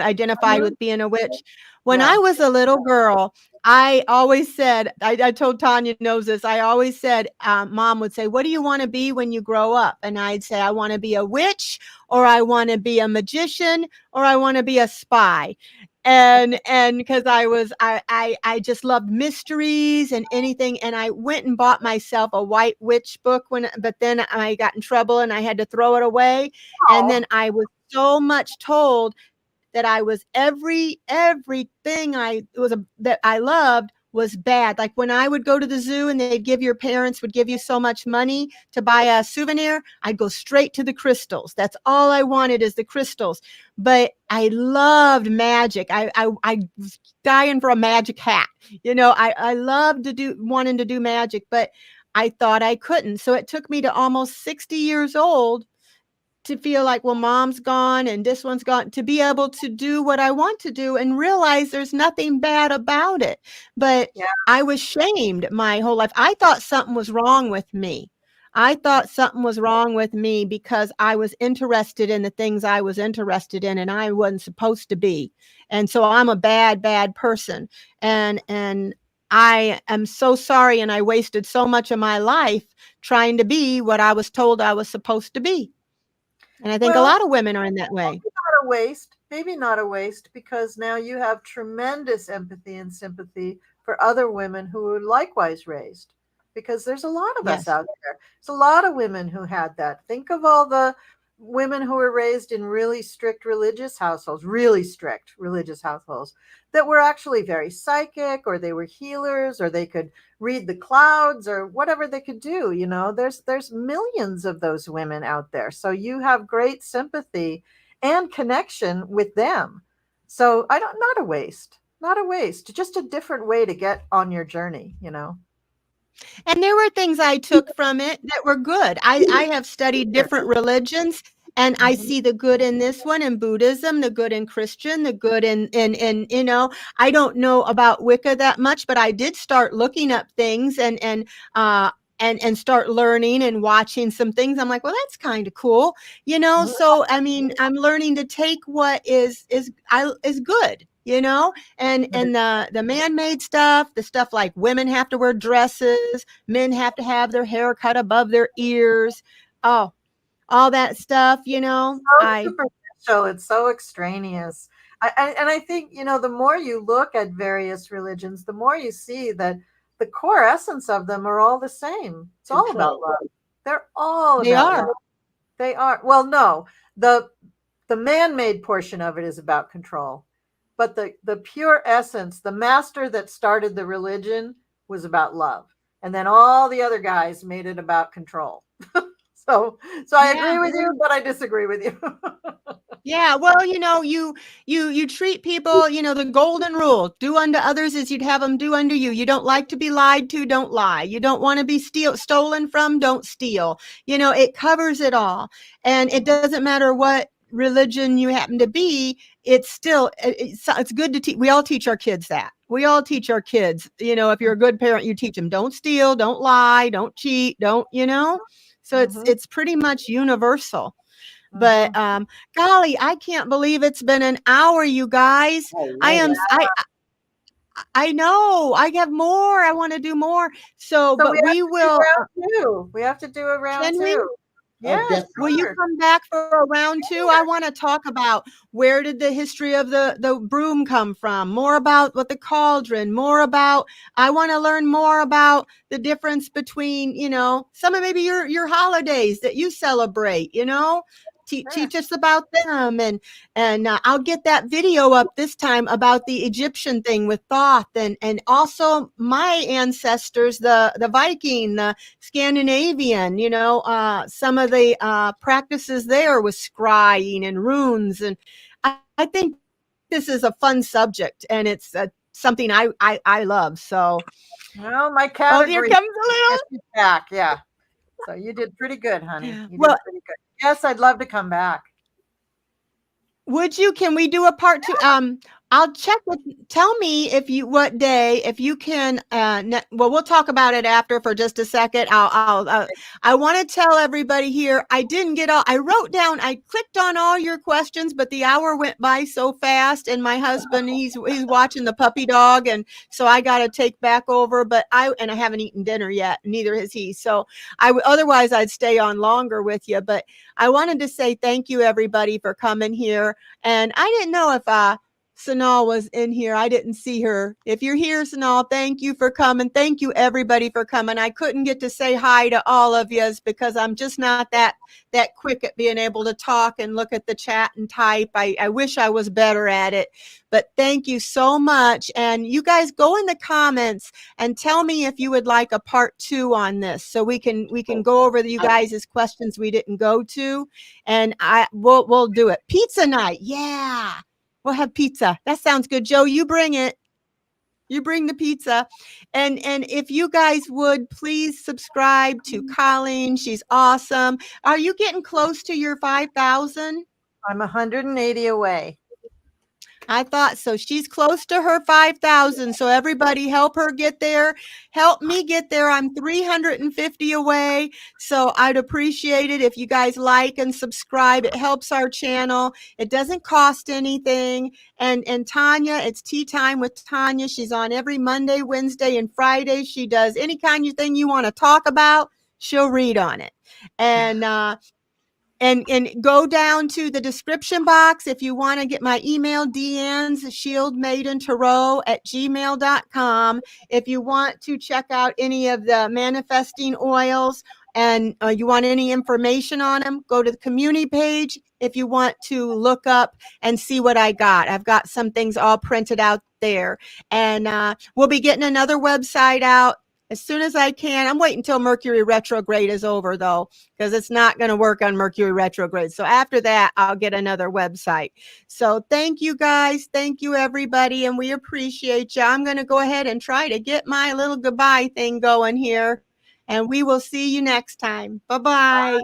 identified with being a witch. When Yeah. I was a little girl, I always said, I told Tanya knows this. I always said, Mom would say, "What do you want to be when you grow up?" And I'd say, "I want to be a witch, or I want to be a magician, or I want to be a spy." And because I just loved mysteries and anything, and I went and bought myself a white witch book but then I got in trouble and I had to throw it away. And then I was so much told that I was everything that I loved was bad. Like when I would go to the zoo and your parents would give you so much money to buy a souvenir, I'd go straight to the crystals. That's all I wanted is the crystals. But I loved magic. I was dying for a magic hat. I loved wanting to do magic, but I thought I couldn't. So it took me to almost 60 years old to feel like, well, mom's gone and this one's gone, to be able to do what I want to do and realize there's nothing bad about it. But Yeah. I was shamed my whole life. I thought something was wrong with me. I thought something was wrong with me because I was interested in the things I was interested in and I wasn't supposed to be. And so I'm a bad person. And I am so sorry. And I wasted so much of my life trying to be what I was told I was supposed to be. And I think a Well, lot of women are in that way. not a waste, maybe not a waste, because now you have tremendous empathy and sympathy for other women who were likewise raised, because there's a lot of us Yes. out there. There's a lot of women who had that. Think of all the women who were raised in really strict religious households, that were actually very psychic, or they were healers, or they could read the clouds, or whatever they could do. There's millions of those women out there, so you have great sympathy and connection with them. So I don't not a waste, just a different way to get on your journey. And there were things I took from it that were good. I have studied different religions and I Mhm. see the good in this one, in Buddhism, the good in Christian, the good in I don't know about Wicca that much, but I did start looking up things and start learning and watching some things. I'm like, well, that's kind of cool, So I mean, I'm learning to take what is good, and the man-made stuff, the stuff like women have to wear dresses, men have to have their hair cut above their ears, oh, all that stuff, So superficial. It's so extraneous. And I think, the more you look at various religions, the more you see that the the core essence of them are all the same. It's all about Control. love. They're all They about are. love. They are. Well, no, the man-made portion of it is about control, but the pure essence, the master that started the religion, was about love, and then all the other guys made it about control. So I Yeah. agree with you, but I disagree with you. Yeah, well, you treat people, the golden rule, do unto others as you'd have them do unto you. You don't like to be lied to, don't lie. You don't want to be stolen from, don't steal. It covers it all. And it doesn't matter what religion you happen to be, it's still, it's good to teach. We all teach our kids that. We all teach our kids, if you're a good parent, you teach them, don't steal, don't lie, don't cheat, don't. So it's pretty much universal. But golly, I can't believe it's been an hour, you guys. I know. I have more. I want to do more. So, but we will. Round two. We have to do a round Can two. we? Yeah. Will you come back for a round two? I want to talk about where did the history of the broom come from, more about what the cauldron, more about, I want to learn more about the difference between, some of maybe your holidays that you celebrate, teach us about them. And I'll get that video up this time about the Egyptian thing with Thoth and also my ancestors, the Viking, the Scandinavian, some of the practices there with scrying and runes. And I think this is a fun subject, and it's something I love. So, well, my cat here agrees. comes a little back. Yeah. So you did pretty good, honey. You did well, pretty good. Yes, I'd love to come back. Would you? Can we do a part two? I'll check with. Tell me what day, if you can. Well, we'll talk about it after for just a second. I want to tell everybody here. I didn't get all. I wrote down. I clicked on all your questions, but the hour went by so fast. And my husband, he's watching the puppy dog, and so I got to take back over. But I haven't eaten dinner yet. Neither has he. So otherwise I'd stay on longer with you. But I wanted to say thank you, everybody, for coming here. And I didn't know if Sanal was in here. I didn't see her. If you're here, Sanal, thank you for coming. Thank you, everybody, for coming. I couldn't get to say hi to all of you because I'm just not that quick at being able to talk and look at the chat and type. I wish I was better at it. But thank you so much. And you guys go in the comments and tell me if you would like a part 2 on this, so we can go over you guys' questions we didn't go to, and we'll do it. Pizza night, yeah, we'll have pizza. That sounds good, Joe. You bring it. You bring the pizza. And if you guys would please subscribe to Colleen, she's awesome. Are you getting close to your 5,000? I'm 180 away. I thought so. She's close to her 5,000. So everybody help her get there. Help me get there. I'm 350 away. So I'd appreciate it if you guys like and subscribe. It helps our channel. It doesn't cost anything. And Tanya, it's Tea Time with Tanya. She's on every Monday, Wednesday, and Friday. She does any kind of thing you want to talk about, she'll read on it. And go down to the description box if you want to get my email, Deann's Shield Maiden Tarot at gmail.com. If you want to check out any of the manifesting oils and you want any information on them, go to the community page. If you want to look up and see what I got, I've got some things all printed out there. And we'll be getting another website out as soon as I can. I'm waiting until Mercury retrograde is over, though, because it's not going to work on Mercury retrograde. So after that, I'll get another website. So thank you, guys. Thank you, everybody. And we appreciate you. I'm going to go ahead and try to get my little goodbye thing going here. And we will see you next time. Bye-bye.